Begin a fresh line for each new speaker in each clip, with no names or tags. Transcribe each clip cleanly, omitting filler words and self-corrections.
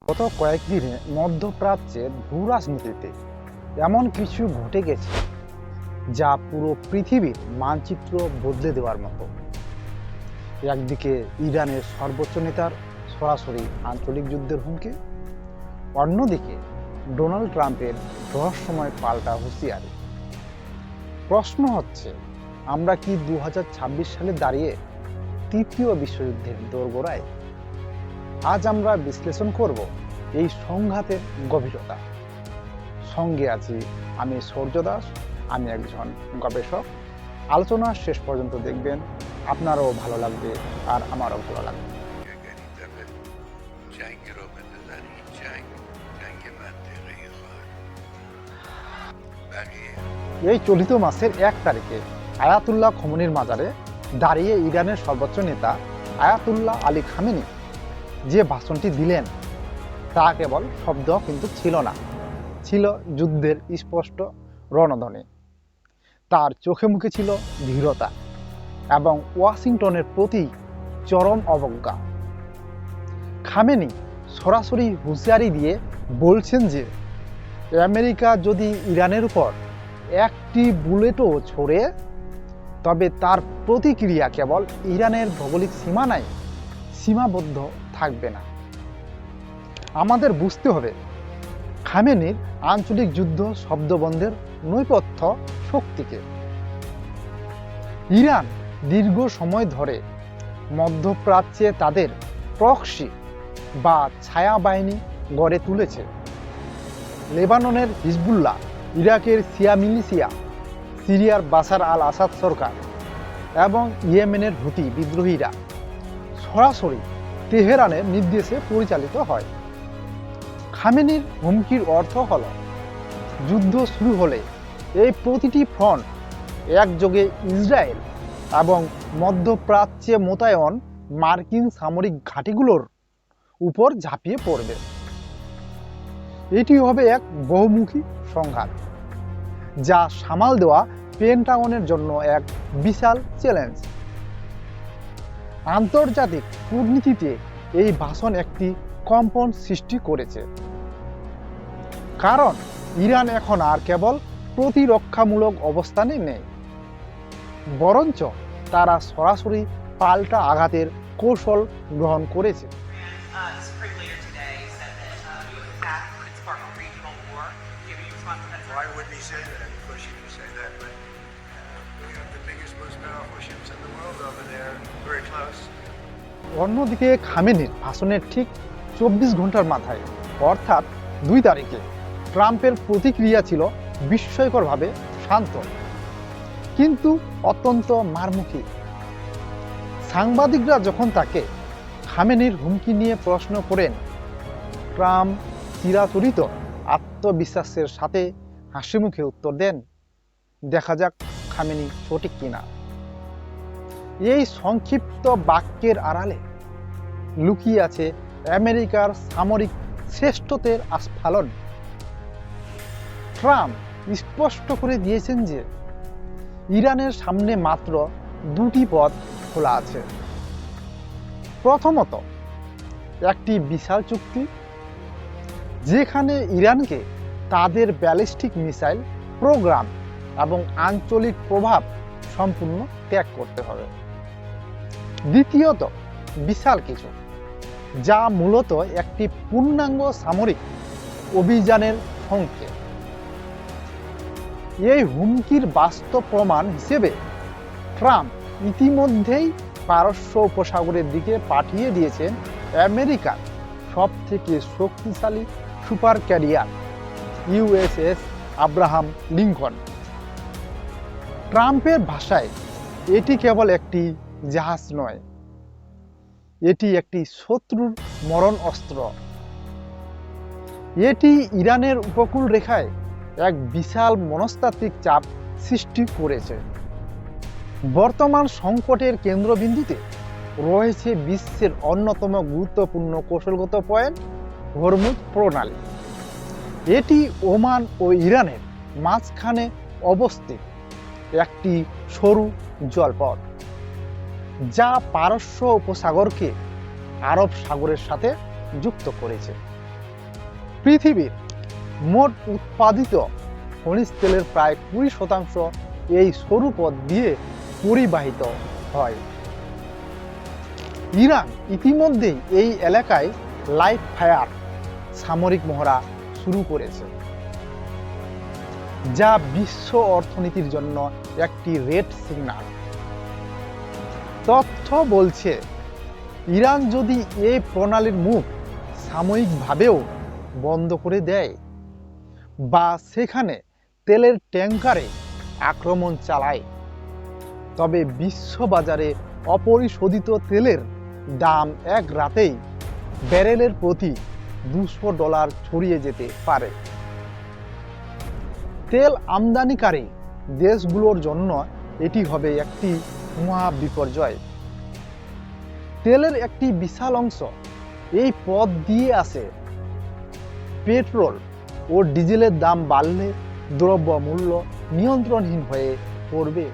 গত কয়েকদিনে মধ্যপ্রাচ্যের ভূ রাজনীতিতে এমন কিছু ঘটে গেছে যা পুরো পৃথিবীর মানচিত্র বদলে দেওয়ার মতো। একদিকে ইরানের সর্বোচ্চ নেতার সরাসরি আঞ্চলিক যুদ্ধের হুমকি, অন্যদিকে ডোনাল্ড ট্রাম্পের রহস্যময় পাল্টা হুঁশিয়ারি। প্রশ্ন হচ্ছে, আমরা কি 2026 সালে দাঁড়িয়ে তৃতীয় বিশ্বযুদ্ধের দোরগোড়ায়? আজ আমরা বিশ্লেষণ করব এই সংঘাতের গভীরতা। সঙ্গে আছি আমি সূর্য দাস, আমি একজন গবেষক। আলোচনা শেষ পর্যন্ত দেখবেন, আপনারও ভালো লাগবে আর আমারও ভালো লাগবে। এই চলিত মাসের 1 তারিখে আয়াতুল্লাহ খোমেনির মাজারে দাঁড়িয়ে ইরানের সর্বোচ্চ নেতা আয়াতুল্লাহ আলী খামেনি যে ভাষণটি দিলেন তা কেবল শব্দ কিন্তু ছিল না, ছিল যুদ্ধের স্পষ্ট রণধ্বনি। তার চোখে মুখে ছিল ধীরতা এবং ওয়াশিংটনের প্রতি চরম অবজ্ঞা। খামেনি সরাসরি হুঁশিয়ারি দিয়ে বলছেন যে আমেরিকা যদি ইরানের উপর একটি বুলেটও ছোড়ে, তবে তার প্রতিক্রিয়া কেবল ইরানের ভৌগোলিক সীমানায় সীমাবদ্ধ থাকবে না। আমাদের বুঝতে হবে, খামেনির আঞ্চলিক যুদ্ধ শব্দবন্ধের নৈপথ্য শক্তিকে। ইরান দীর্ঘ সময় ধরে মধ্যপ্রাচ্যে তাদের প্রক্সি বা ছায়া বাহিনী গড়ে তুলেছে। লেবাননের হিজবুল্লাহ, ইরাকের শিয়া মিলিশিয়া, সিরিয়ার বাশার আল আসাদ সরকার এবং ইয়েমেনের হুতি বিদ্রোহীরা সরাসরি তেহরানের নির্দেশে পরিচালিত হয়। খামেনির হুমকির অর্থ হল, যুদ্ধ শুরু হলে এই প্রতিটি ফ্রন্ট একযোগে ইসরায়েল এবং মধ্যপ্রাচ্যে মোতায়েন মার্কিন সামরিক ঘাঁটিগুলোর উপর ঝাঁপিয়ে পড়বে। এটি হবে এক বহুমুখী সংঘাত, যা সামাল দেওয়া পেন্টাগনের জন্য এক বিশাল চ্যালেঞ্জ। আন্তর্জাতিক কূটনীতিতে এই ভাষণ একটি কম্পন সৃষ্টি করেছে, কারণ ইরান এখন আর কেবল প্রতিরক্ষামূলক অবস্থানে নেই, বরঞ্চ তারা সরাসরি পাল্টা আঘাতের কৌশল গ্রহণ করেছে। অন্যদিকে খামেনির ভাষণের ঠিক 24 ঘন্টার মাথায়, অর্থাৎ 2 তারিখে ট্রাম্পের প্রতিক্রিয়া ছিল বিস্ময়করভাবে শান্ত, কিন্তু অত্যন্ত মারমুখী। সাংবাদিকরা যখন তাকে খামেনির হুমকি নিয়ে প্রশ্ন করেন, ট্রাম্প চিরাচরিত আত্মবিশ্বাসের সাথে হাসি মুখে উত্তর দেন, দেখা যাক খামেনি সঠিক কিনা। এই সংক্ষিপ্ত বাক্যের আড়ালে লুকিয়ে আছে আমেরিকার সামরিক শ্রেষ্ঠত্বের আস্ফালন। ট্রাম্প স্পষ্ট করে দিয়েছেন যে ইরানের সামনে মাত্র 2টি পথ খোলা আছে। প্রথমত, একটি বিশাল চুক্তি, যেখানে ইরানকে তাদের ব্যালিস্টিক মিসাইল প্রোগ্রাম এবং আঞ্চলিক প্রভাব সম্পূর্ণ ত্যাগ করতে হবে। দ্বিতীয়ত, বিশাল কিছু, যা মূলত একটি পূর্ণাঙ্গ সামরিক অভিযানের সংকেত। এই হুমকির বাস্তব প্রমাণ হিসেবে ট্রাম্প ইতিমধ্যেই পারস্য উপসাগরের দিকে পাঠিয়ে দিয়েছেন আমেরিকার সবথেকে শক্তিশালী super carrier USS Abraham Lincoln. ট্রাম্পের ভাষায় এটি কেবল একটি জাহাজ নয়, এটি একটি শত্রুর মরণ অস্ত্র। এটি ইরানের উপকূল রেখায় এক বিশাল মনস্তাত্ত্বিক চাপ সৃষ্টি করেছে। বর্তমান সংকটের কেন্দ্রবিন্দুতে রয়েছে বিশ্বের অন্যতম গুরুত্বপূর্ণ কৌশলগত পয়েন্ট, হরমুজ প্রণালী। এটি ওমান ও ইরানের মাঝখানে অবস্থিত একটি সরু জলপথ, যা পারস্য উপসাগরকে আরব সাগরের সাথে যুক্ত করেছে। পৃথিবীর মোট উৎপাদিত খনিজ তেলের প্রায় 20% এই সরু পথ দিয়ে পরিবাহিত হয়। ইরান ইতিমধ্যেই এই এলাকায় লাইভ ফায়ার সামরিক মহড়া শুরু করেছে, যা বিশ্ব অর্থনীতির জন্য একটি রেড সিগন্যাল। তথ্য বলছে, ইরান যদি এই প্রণালীর মুখ সাময়িকভাবেও বন্ধ করে দেয় বা সেখানে তেলের ট্যাঙ্কারে আক্রমণ চালায়, তবে বিশ্ববাজারে অপরিশোধিত তেলের দাম এক রাতেই ব্যারেলের প্রতি $200 ছড়িয়ে যেতে পারে। তেল আমদানিকারী দেশগুলোর জন্য এটি হবে একটি মহা বিপর্যয়। তেলের একটি বিশাল অংশ এই পথ দিয়ে আসে। পেট্রোল ও ডিজেলের দাম বাড়লে দ্রব্যমূল্য নিয়ন্ত্রণহীন হয়ে পড়বে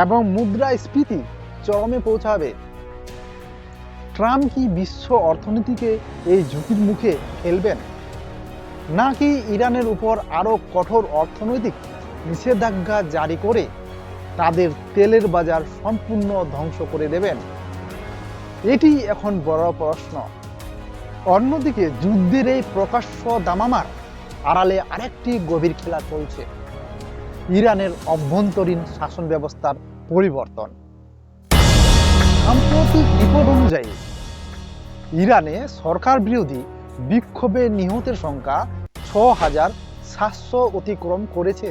এবং মুদ্রাস্ফীতি চরমে পৌঁছাবে। ট্রাম্প কি বিশ্ব অর্থনীতিকে এই ঝুঁকির মুখে ফেলবেন, নাকি ইরানের উপর আরও কঠোর অর্থনৈতিক নিষেধাজ্ঞা জারি করে তাদের তেলের বাজার সম্পূর্ণ ধ্বংস করে দেবেন? এটি এখন বড় প্রশ্ন। অন্যদিকে যুদ্ধের এই প্রকাশ্য দামামার আড়ালে আরেকটি গভীর খেলা চলছে, ইরানের অভ্যন্তরীণ শাসন ব্যবস্থার পরিবর্তন। সাম্প্রতিক রিপোর্ট অনুযায়ী ইরানে সরকার বিরোধী বিক্ষোভে নিহতের সংখ্যা 6,700 অতিক্রম করেছে।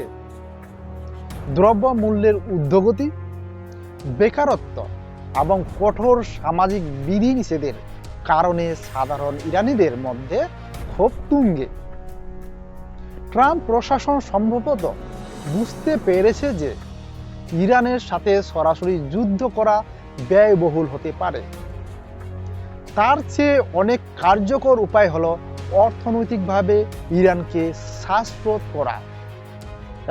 দ্রব্যমূল্যের ঊর্ধ্বগতি, বেকারত্ব এবং কঠোর সামাজিক বিধিনিষেধের কারণে সাধারণ ইরানিদের মধ্যে ক্ষোভ তুঙ্গে। ট্রাম্প প্রশাসন সম্ভবত বুঝতে পেরেছে যে ইরানের সাথে সরাসরি যুদ্ধ করা ব্যয়বহুল হতে পারে। তার চেয়ে অনেক কার্যকর উপায় হলো অর্থনৈতিকভাবে ইরানকে শ্বাসরোধ করা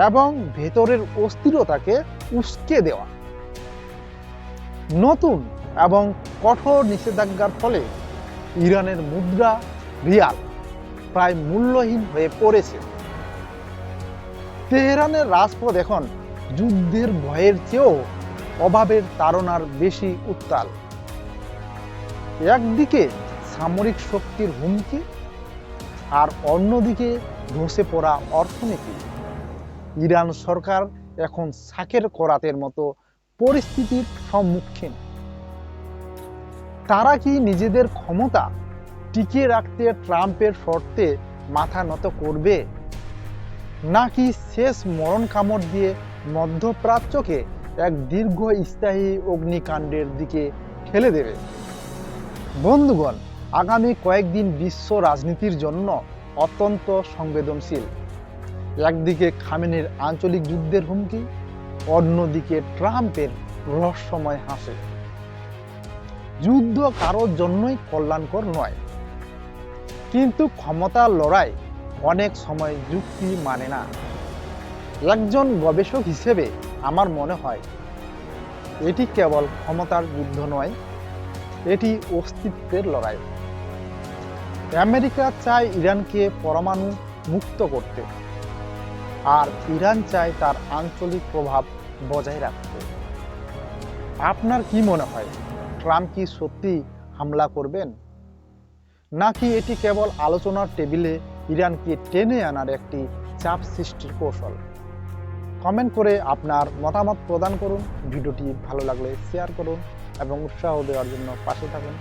এবং ভেতরের অস্থিরতাকে উস্কে দেওয়া। নতুন এবং কঠোর নিষেধাজ্ঞার ফলে ইরানের মুদ্রা রিয়াল প্রায় মূল্যহীন হয়ে পড়েছে। তেহরানের রাজপথ এখন যুদ্ধের ভয়ের চেয়েও অভাবের তাড়নার বেশি উত্তাল। একদিকে সামরিক শক্তির হুমকি আর অন্যদিকে ধসে পড়া অর্থনীতি। ইরান সরকার এখন শাকের করাতের মতো পরিস্থিতির সম্মুখীন। তারা কি নিজেদের ক্ষমতা টিকিয়ে রাখতে ট্রাম্পের শর্তে মাথা নত করবে, নাকি শেষ মরণ কামড় দিয়ে মধ্যপ্রাচ্যকে এক দীর্ঘস্থায়ী অগ্নিকাণ্ডের দিকে ঠেলে দেবে? বন্ধুগণ, আগামী কয়েকদিন বিশ্ব রাজনীতির জন্য অত্যন্ত সংবেদনশীল। একদিকে খামেনির আঞ্চলিক যুদ্ধের হুমকি, অন্যদিকে ট্রাম্পের রহস্যময় হাসি। যুদ্ধ কারোর জন্যই কল্যাণকর নয়, কিন্তু ক্ষমতার লড়াই অনেক সময় যুক্তি মানে না। একজন গবেষক হিসেবে আমার মনে হয় এটি কেবল ক্ষমতার যুদ্ধ নয়, এটি অস্তিত্বের লড়াই। আমেরিকা চায় ইরানকে পরমাণু মুক্ত করতে, আর ইরান চায় তার আঞ্চলিক প্রভাব বজায় রাখতে। আপনার কি মনে হয়, ট্রাম্প কি সত্যি হামলা করবেন, নাকি এটি কেবল আলোচনার টেবিলে ইরানকে টেনে আনার একটি চাপ সৃষ্টির কৌশল? কমেন্ট করে আপনার মতামত প্রদান করুন। ভিডিওটি ভালো লাগলে শেয়ার করুন এবং উৎসাহ দেওয়ার জন্য পাশে থাকুন।